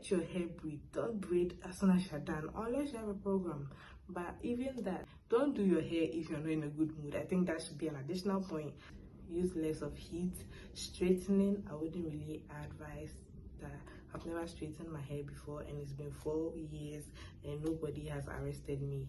let your hair breathe. Don't braid as soon as you're done, unless you have a program. But even that, don't do your hair if you're not in a good mood. I think that should be an additional point. Use less of heat. Straightening, I wouldn't really advise that. I've never straightened my hair before, and it's been 4 years and nobody has arrested me.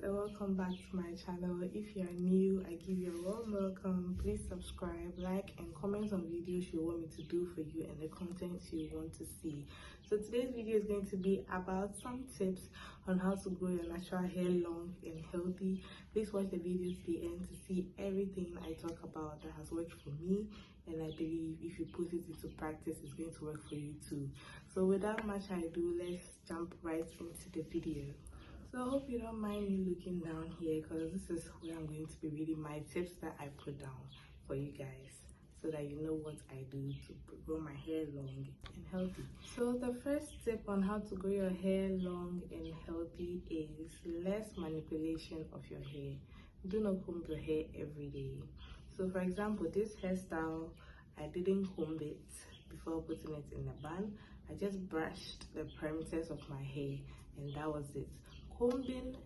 Welcome back to my channel. If you are new, I give you a warm welcome. Please subscribe, like, and comment on videos you want me to do for you and the content you want to see. So today's video is going to be about some tips on how to grow your natural hair long and healthy. Please watch the video to the end to see everything I talk about that has worked for me, and I believe if you put it into practice, it's going to work for you too. So without much ado, let's jump right into the video. So I hope you don't mind me looking down here, because this is where I'm going to be reading my tips that I put down for you guys, so that you know what I do to grow my hair long and healthy. So the first tip on how to grow your hair long and healthy is less manipulation of your hair. Do not comb your hair every day. So for example, this hairstyle, I didn't comb it before putting it in a bun. I just brushed the perimeters of my hair, and that was it. Combing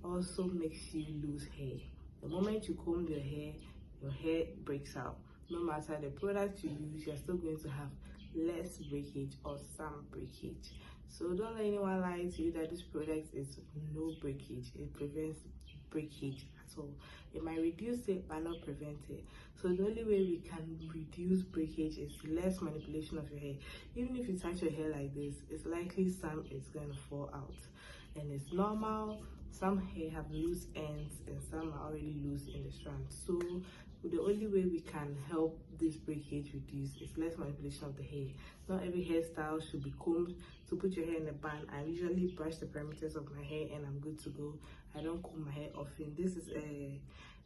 also makes you lose hair. The moment you comb your hair breaks out. No matter the product you use, you're still going to have less breakage or some breakage. So don't let anyone lie to you that this product is no breakage. It prevents breakage at all. It might reduce it but not prevent it. So the only way we can reduce breakage is less manipulation of your hair. Even if you touch your hair like this, it's likely some is going to fall out, and it's normal. Some hair have loose ends and some are already loose in the strand. So the only way we can help this breakage reduce is less manipulation of the hair. Not every hairstyle should be combed. To put your hair in a bun, I usually brush the perimeters of my hair and I'm good to go. I don't comb my hair often. This is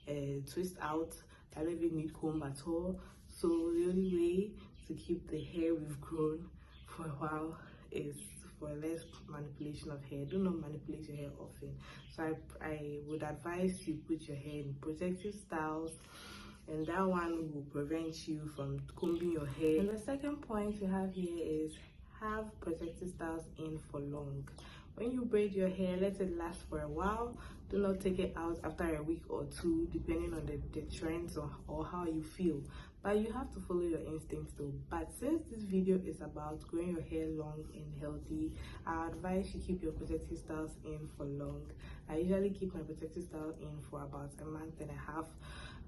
a twist out. I don't even need comb at all. So the only way to keep the hair we've grown for a while is for less manipulation of hair. Do not manipulate your hair often. So I would advise you put your hair in protective styles, and that one will prevent you from combing your hair. And the second point you have here is have protective styles in for long. When you braid your hair, let it last for a while. Do not take it out after a week or two, depending on the trends or how you feel. But you have to follow your instincts though. But since this video is about growing your hair long and healthy, I advise you keep your protective styles in for long. I usually keep my protective style in for about a month and a half,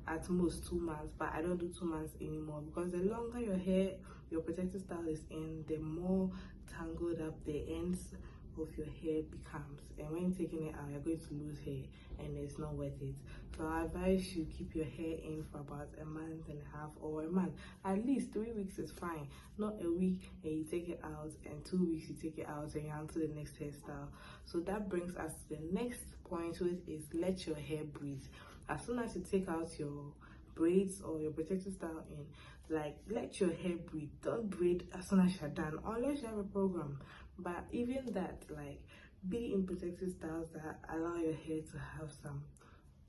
at most 2 months, but I don't do 2 months anymore, because the longer your protective style is in, the more tangled up the ends of your hair becomes, and when taking it out, you're going to lose hair and it's not worth it. So I advise you keep your hair in for about a month and a half or a month. At least 3 weeks is fine, not a week and you take it out, and 2 weeks you take it out and you're on to the next hairstyle. So that brings us to the next point, which is let your hair breathe. As soon as you take out your braids or your protective style in, like, let your hair breathe. Don't braid as soon as you're done, unless you have a program. But even that, like, be in protective styles that allow your hair to have some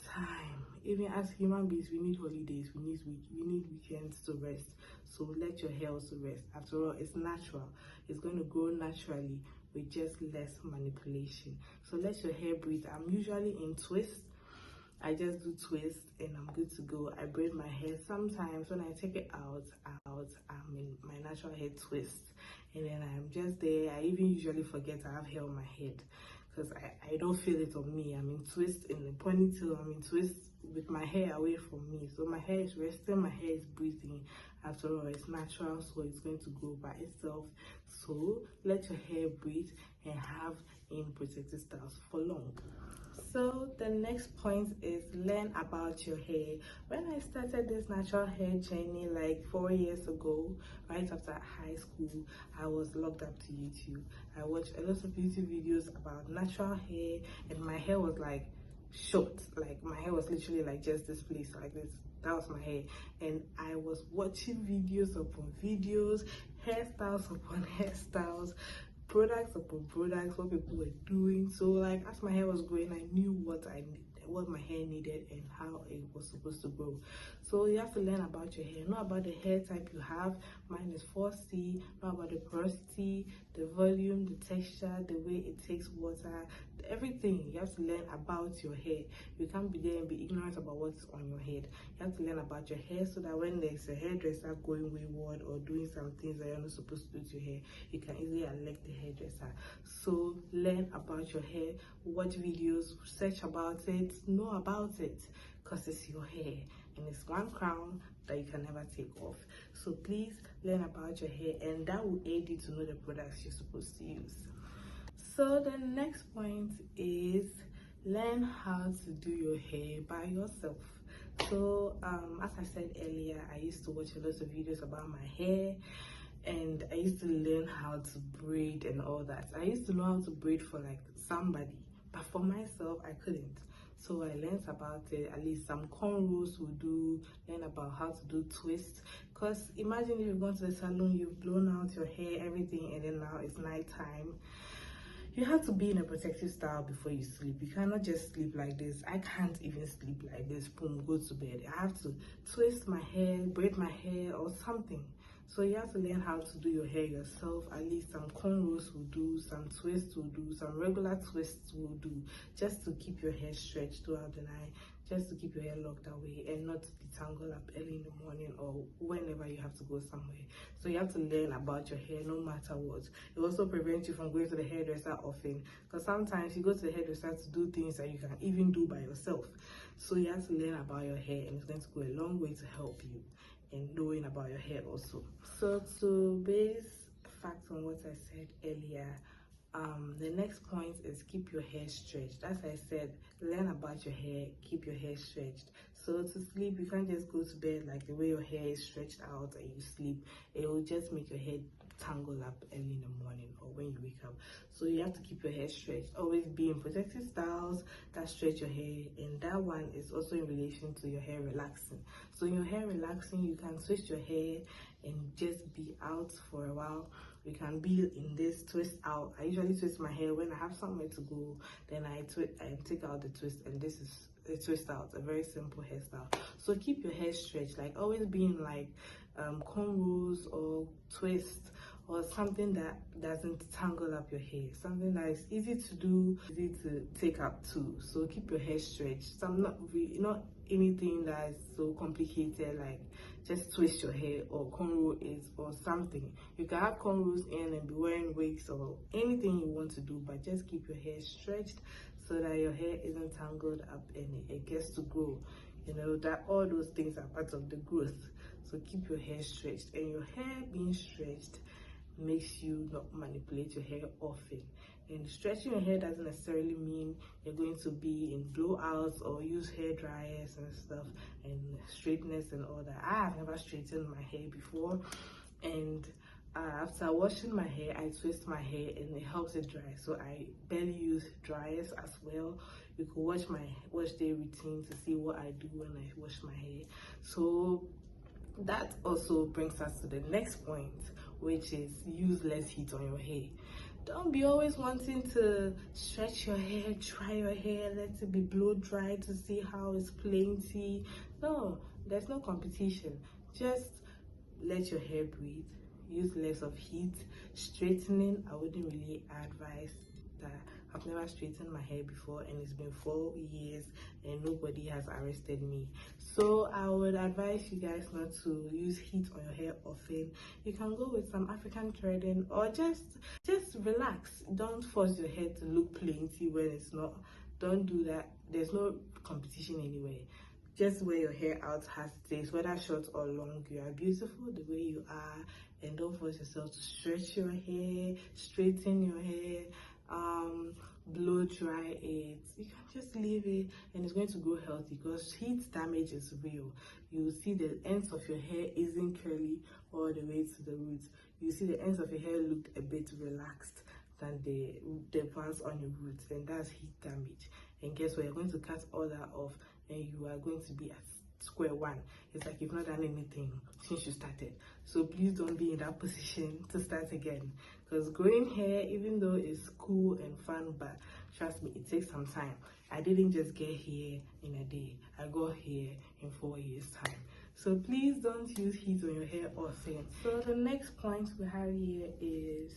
time. Even as human beings, we need holidays, we need weekends to rest. So let your hair also rest. After all, it's natural. It's going to grow naturally with just less manipulation. So let your hair breathe. I'm usually in twists. I just do twists and I'm good to go. I braid my hair. Sometimes when I take it out, I'm in my natural hair twist, and then I'm just there. I even usually forget I have hair on my head, because I don't feel it on me. I'm in twist in the ponytail. I'm in twist with my hair away from me. So my hair is resting, my hair is breathing. After all, it's natural, so it's going to grow by itself. So let your hair breathe and have in protective styles for long. So the next point is learn about your hair. When I started this natural hair journey like 4 years ago, right after high school, I was logged up to YouTube. I watched a lot of YouTube videos about natural hair, and my hair was like short. Like my hair was literally like just this place, like this. That was my hair, and I was watching videos upon videos, hairstyles upon hairstyles, products upon products, what people were doing. So like as my hair was growing, I knew what what my hair needed and how it was supposed to grow. So you have to learn about your hair, know about the hair type you have. Mine is 4C. Know about the porosity, the volume, the texture, the way it takes water, everything. You have to learn about your hair. You can't be there and be ignorant about what's on your head. You have to learn about your hair so that when there's a hairdresser going wayward or doing some things that you're not supposed to do to your hair, you can easily elect the hairdresser. So learn about your hair, watch videos, research about it, know about it, because it's your hair and it's one crown that you can never take off. So please learn about your hair, and that will aid you to know the products you're supposed to use. So the next point is learn how to do your hair by yourself. So as I said earlier, I used to watch a lot of videos about my hair, and I used to learn how to braid and all that. I used to know how to braid for like somebody, but for myself I couldn't. So I learned about it, at least some cornrows will do, learn about how to do twists. Because imagine if you've gone to the salon, you've blown out your hair, everything, and then now it's night time. You have to be in a protective style before you sleep. You cannot just sleep like this. I can't even sleep like this, boom, go to bed. I have to twist my hair, braid my hair or something. So you have to learn how to do your hair yourself. At least some cornrows will do, some twists will do, some regular twists will do, just to keep your hair stretched throughout the night, just to keep your hair locked away and not be tangled up early in the morning or whenever you have to go somewhere. So you have to learn about your hair no matter what. It also prevents you from going to the hairdresser often, because sometimes you go to the hairdresser to do things that you can even do by yourself. So you have to learn about your hair, and it's going to go a long way to help you in knowing about your hair also. So to base facts on what I said earlier, the next point is keep your hair stretched. As I said, learn about your hair, keep your hair stretched. So to sleep, you can't just go to bed like the way your hair is stretched out and you sleep. It will just make your hair tangle up early in the morning or when you wake up. So you have to keep your hair stretched. Always be in protective styles that stretch your hair, and that one is also in relation to your hair relaxing. So in your hair relaxing, you can twist your hair and just be out for a while. You can be in this twist out. I usually twist my hair when I have somewhere to go, then I take out the twist, and this is a twist out, a very simple hairstyle. So keep your hair stretched, like always being like cornrows or twist or something that doesn't tangle up your hair, something that is easy to do, easy to take up too. So keep your hair stretched. Some not anything that is so complicated, like just twist your hair or cornrow it or something. You can have cornrows in and be wearing wigs or anything you want to do, but just keep your hair stretched so that your hair isn't tangled up and it gets to grow. You know that all those things are part of the growth. So keep your hair stretched, and your hair being stretched makes you not manipulate your hair often. And stretching your hair doesn't necessarily mean you're going to be in blowouts or use hair dryers and stuff and straightness and all that. I have never straightened my hair before, and after washing my hair, I twist my hair and it helps it dry. So I barely use dryers as well. You could watch my wash day routine to see what I do when I wash my hair. So that also brings us to the next point, which is use less heat on your hair. Don't be always wanting to stretch your hair, dry your hair, let it be blow dry to see how it's plenty. No, there's no competition. Just let your hair breathe. Use less of heat. Straightening, I wouldn't really advise that. I've never straightened my hair before, and it's been 4 years and nobody has arrested me. So I would advise you guys not to use heat on your hair often. You can go with some African threading or just relax. Don't force your hair to look plenty when it's not. Don't do that. There's no competition anyway. Just wear your hair out as it is, whether short or long. You are beautiful the way you are, and don't force yourself to stretch your hair, straighten your hair, blow dry it. You can just leave it and it's going to grow healthy, because heat damage is real. You will see the ends of your hair isn't curly all the way to the roots. You see the ends of your hair look a bit relaxed than the ones on your roots, and that's heat damage. And guess what? You're going to cut all that off and you are going to be as square one. It's like you've not done anything since you started. So please don't be in that position to start again, because growing hair, even though it's cool and fun, but trust me, it takes some time. I didn't just get here in a day. I got here in 4 years time. So please don't use heat on your hair often. So the next point we have here is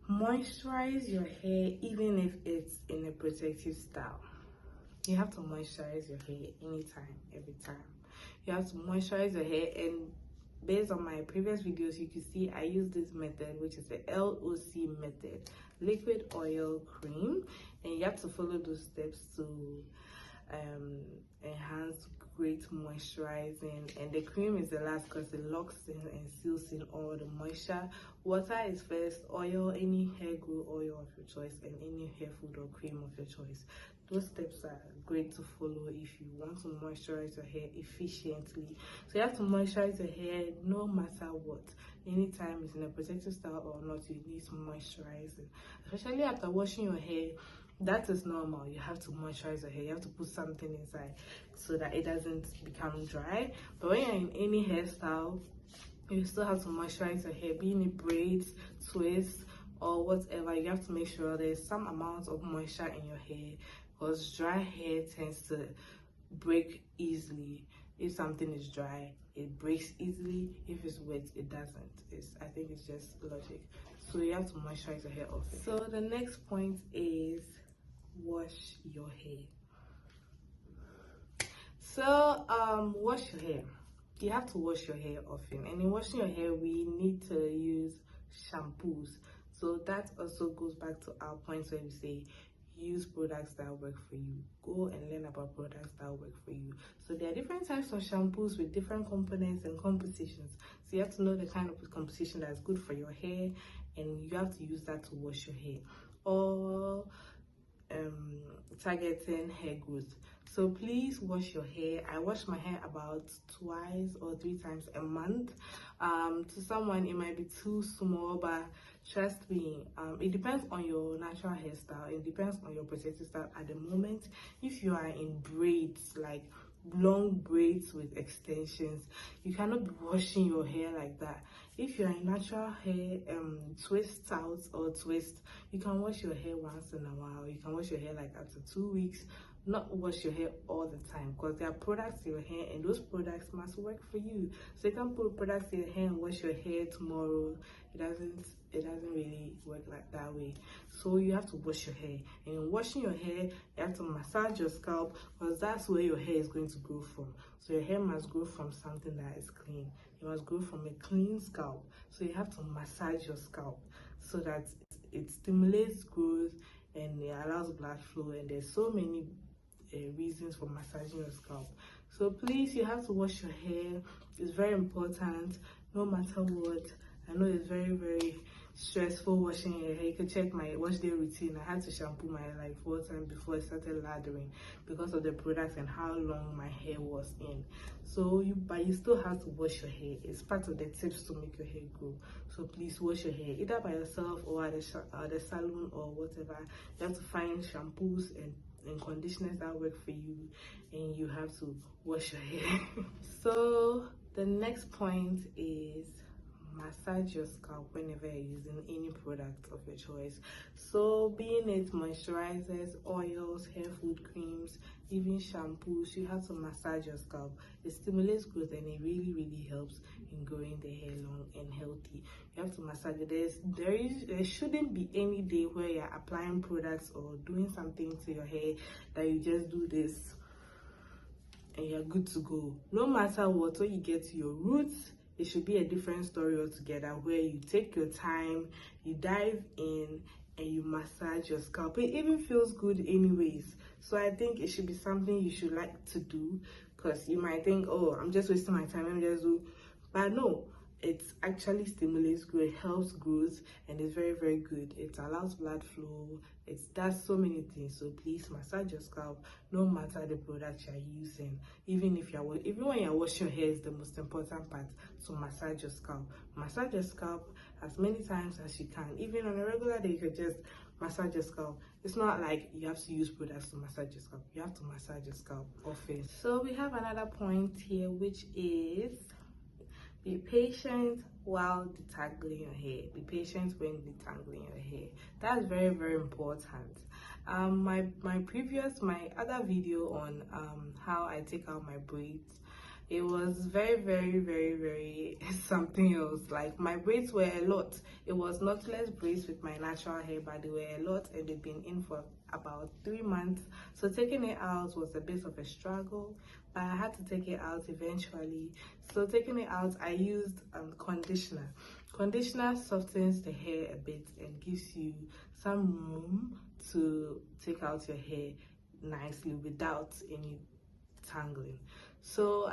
moisturize your hair even if it's in a protective style. You have to moisturize your hair anytime, every time. You have to moisturize your hair, and based on my previous videos, you can see I use this method, which is the LOC method, liquid oil cream, and you have to follow those steps to enhance great moisturizing. And the cream is the last because it locks in and seals in all the moisture. Water is first, oil, any hair glue oil of your choice, and any hair food or cream of your choice. Those steps are great to follow if you want to moisturize your hair efficiently. So you have to moisturize your hair no matter what. Anytime it's in a protective style or not, you need moisturizing. Especially after washing your hair, that is normal. You have to moisturize your hair. You have to put something inside so that it doesn't become dry. But when you're in any hairstyle, you still have to moisturize your hair, be it braids, twists, or whatever. You have to make sure there's some amount of moisture in your hair, because dry hair tends to break easily. If something is dry, it breaks easily. If it's wet, it doesn't. I think it's just logic. So you have to moisturize your hair often. So the next point is wash your hair. So wash your hair. You have to wash your hair often, and in washing your hair we need to use shampoos. So that also goes back to our points where we say use products that work for you. Go and learn about products that work for you. So there are different types of shampoos with different components and compositions. So you have to know the kind of composition that's good for your hair, and you have to use that to wash your hair. Or targeting hair growth. So please wash your hair. I wash my hair about 2 or 3 times a month. To someone it might be too small, but trust me, it depends on your natural hairstyle. It depends on your protective style at the moment. If you are in braids, like long braids with extensions, you cannot be washing your hair like that. If you are in natural hair, twist out or twist, you can wash your hair once in a while. You can wash your hair like after 2 weeks. Not wash your hair all the time, because there are products in your hair and those products must work for you. So you can't put products in your hair and wash your hair tomorrow. It doesn't really work like that way. So you have to wash your hair, and in washing your hair you have to massage your scalp, because that's where your hair is going to grow from. So your hair must grow from something that is clean. It must grow from a clean scalp. So you have to massage your scalp so that it stimulates growth and it allows blood flow, and there's so many reasons for massaging your scalp. So please, you have to wash your hair. It's very important no matter what. I know it's very stressful washing your hair. You can check my wash day routine. I had to shampoo my hair like 4 times before I started lathering because of the products and how long my hair was in. So but you still have to wash your hair. It's part of the tips to make your hair grow. So please wash your hair either by yourself or at the salon or whatever. You have to find shampoos and conditioners that work for you, and you have to wash your hair. So the next point is massage your scalp whenever you're using any product of your choice. So being it moisturizers, oils, hair food creams, even shampoos, you have to massage your scalp. It stimulates growth and it really helps in growing the hair long and healthy. You have to massage it. There shouldn't be any day where you're applying products or doing something to your hair that you just do this and you're good to go. No matter what, when you get to your roots, it should be a different story altogether, where you take your time, you dive in, and you massage your scalp. It even feels good anyways. So I think it should be something you should like to do, because you might think, oh, I'm just wasting my time, let me just do. But no, it actually stimulates growth, it helps growth, and it's very good. It allows blood flow. It does so many things. So please massage your scalp no matter the product you're using. Even when you're washing your hair is the most important part. So massage your scalp. Massage your scalp as many times as you can. Even on a regular day, you could just massage your scalp. It's not like you have to use products to massage your scalp. You have to massage your scalp often. So we have another point here, which is be patient while detangling your hair. Be patient when detangling your hair. That's very, very important. My other video on how I take out my braids, it was very, very, very, very something else. Like, my braids were a lot. It was knotless braids with my natural hair, but they were a lot, and they've been in for about 3 months. So taking it out was a bit of a struggle, but I had to take it out eventually. So taking it out, I used conditioner. Conditioner softens the hair a bit and gives you some room to take out your hair nicely without any tangling. So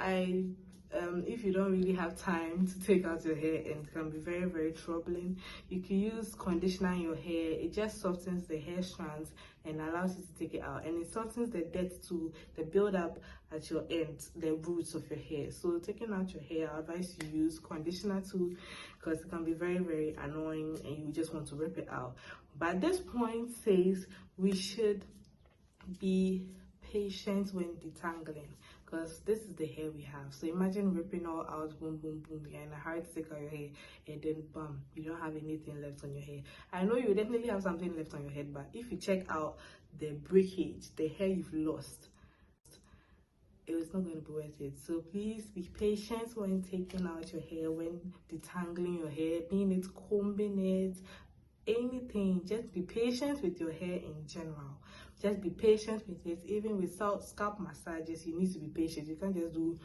if you don't really have time to take out your hair, and it can be very, very troubling, you can use conditioner in your hair. It just softens the hair strands and allows you to take it out, and it softens the dead too, the build up at your ends, the roots of your hair. So taking out your hair, I advise you use conditioner too, because it can be very, very annoying and you just want to rip it out. But this point says we should be patient when detangling, because this is the hair we have. So imagine ripping all out, boom, boom, boom, you're in a hurry to take out your hair, and then bam, you don't have anything left on your hair. I know you definitely have something left on your head, but if you check out the breakage, the hair you've lost, it was not going to be worth it. So please be patient when taking out your hair, when detangling your hair, being it, combing it, anything. Just be patient with your hair in general. Just be patient with it. Even with scalp massages, you need to be patient. You can't just do,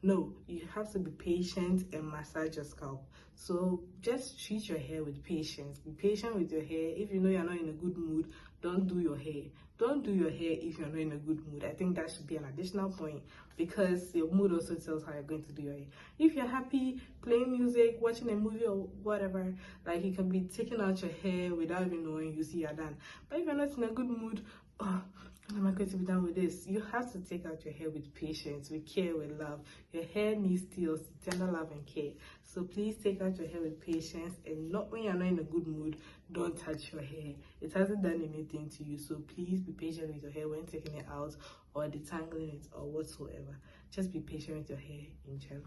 no, you have to be patient and massage your scalp. So just treat your hair with patience. Be patient with your hair. If you know you're not in a good mood, don't do your hair. Don't do your hair if you're not in a good mood. I think that should be an additional point, because your mood also tells how you're going to do your hair. If you're happy playing music, watching a movie or whatever, like, you can be taking out your hair without even knowing, you see you're done. But if you're not in a good mood, oh, when am I going to be done with this? You have to take out your hair with patience, with care, with love. Your hair needs TLC, tender love and care. So please take out your hair with patience, and not when you're not in a good mood. Don't touch your hair. It hasn't done anything to you. So please be patient with your hair when taking it out or detangling it or whatsoever. Just be patient with your hair in general.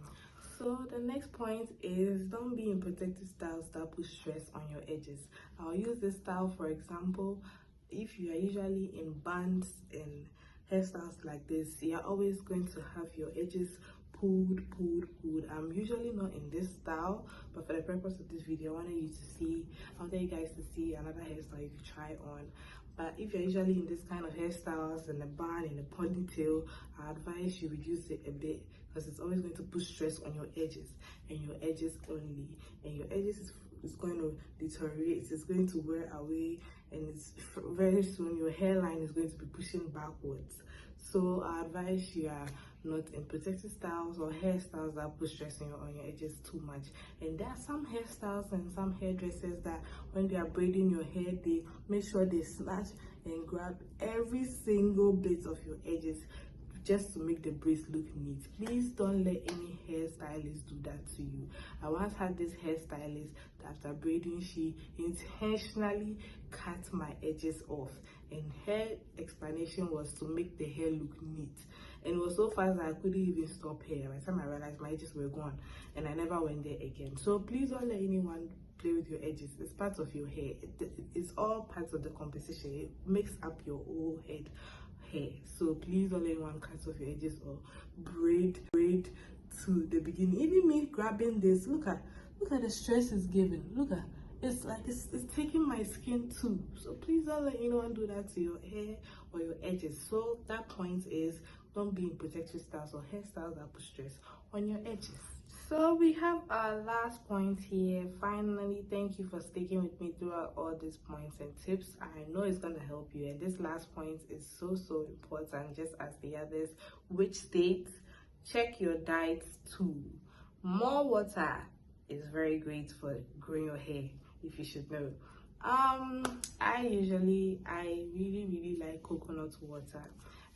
So the next point is, don't be in protective styles that put stress on your edges. I'll use this style for example. If you are usually in bands and hairstyles like this, you're always going to have your edges pulled. I'm usually not in this style, but for the purpose of this video, I wanted you to see, I wanted you guys to see another hairstyle you could try on. But if you're usually in this kind of hairstyles, in a bun, in a ponytail, I advise you reduce it a bit, because it's always going to put stress on your edges, and your edges only, and your edges is going to deteriorate, it's going to wear away, and it's very soon your hairline is going to be pushing backwards. So I advise you are not in protective styles or hairstyles that put stress on your edges too much. And there are some hairstyles and some hairdressers that when they are braiding your hair, they make sure they snatch and grab every single bit of your edges just to make the braids look neat. Please don't let any hairstylist do that to you. I once had this hairstylist that after braiding, she intentionally cut my edges off, and her explanation was to make the hair look neat. And it was so fast that I couldn't even stop hair. By the time I realized, my edges were gone, and I never went there again. So please don't let anyone play with your edges. It's part of your hair. It's all parts of the composition. It makes up your whole head hair. So please don't let anyone cut off your edges or braid to the beginning. Even me grabbing this, look at the stress it's giving. Look at, it's like it's taking my skin too. So please don't let anyone do that to your hair or your edges. So that point is, don't be in protective styles or hairstyles that put stress on your edges. So we have our last point here. Finally, thank you for sticking with me throughout all these points and tips. I know it's going to help you, and this last point is so important, just as the others, which states, check your diet too. More water is very great for growing your hair, if you should know. I really like coconut water.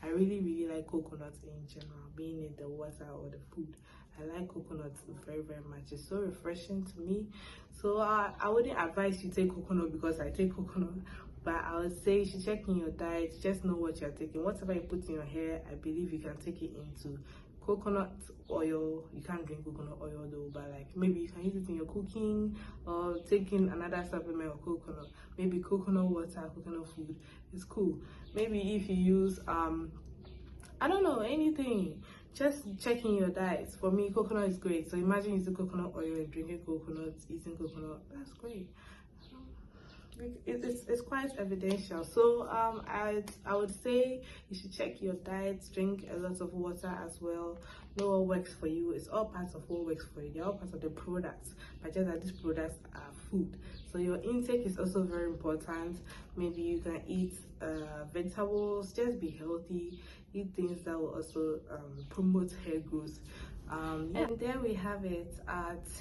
I really like coconut in general, being in the water or the food. I like coconut very much. It's so refreshing to me. So I wouldn't advise you take coconut because I take coconut, but I would say you should check in your diet. Just know what you're taking. Whatever you put in your hair, I believe you can take it into coconut oil. You can't drink coconut oil though, but like maybe you can use it in your cooking or taking another supplement of coconut. Maybe coconut water, coconut food is cool. Maybe if you use I don't know, anything. Just checking your diet. For me, coconut is great. So imagine using coconut oil and drinking coconut, eating coconut. That's great. It's quite evidential. So I would say you should check your diet, drink a lot of water as well, know what works for you. It's all parts of what works for you. They're all parts of the products, but just that these products are food. So your intake is also very important. Maybe you can eat vegetables, just be healthy, eat things that will also promote hair growth. And there we have it,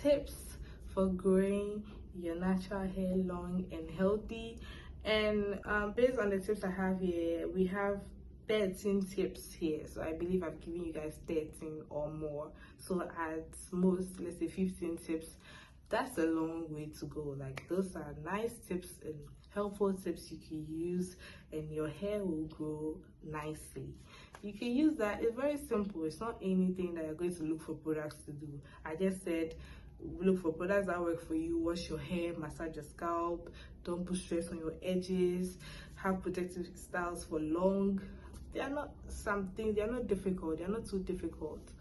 tips for growing your natural hair long and healthy. And based on the tips I have here, we have 13 tips here, so I believe I've given you guys 13 or more. So at most, let's say 15 tips. That's a long way to go. Like, those are nice tips and helpful tips you can use, and your hair will grow nicely. You can use that. It's very simple. It's not anything that you're going to look for products to do. I just said look for products that work for you. Wash your hair, massage your scalp, don't put stress on your edges, have protective styles for long. They are not difficult, they're not too difficult.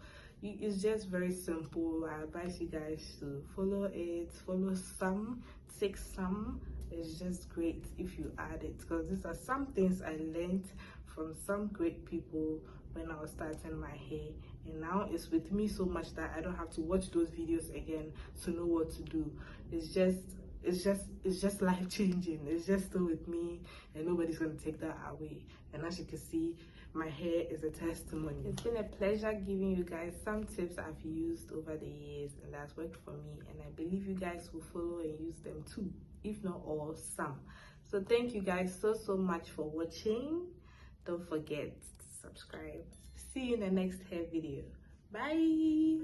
It's just very simple. I advise you guys to follow it, follow some, take some. It's just great if you add it, because these are some things I learned from some great people when I was starting my hair, and now it's with me so much that I don't have to watch those videos again to know what to do. It's just life changing. It's just still with me, and nobody's gonna take that away. And as you can see, my hair is a testimony. It's been a pleasure giving you guys some tips I've used over the years and that's worked for me, and I believe you guys will follow and use them too, if not all, some. So thank you guys so much for watching. Don't forget to subscribe. See you in the next hair video. Bye.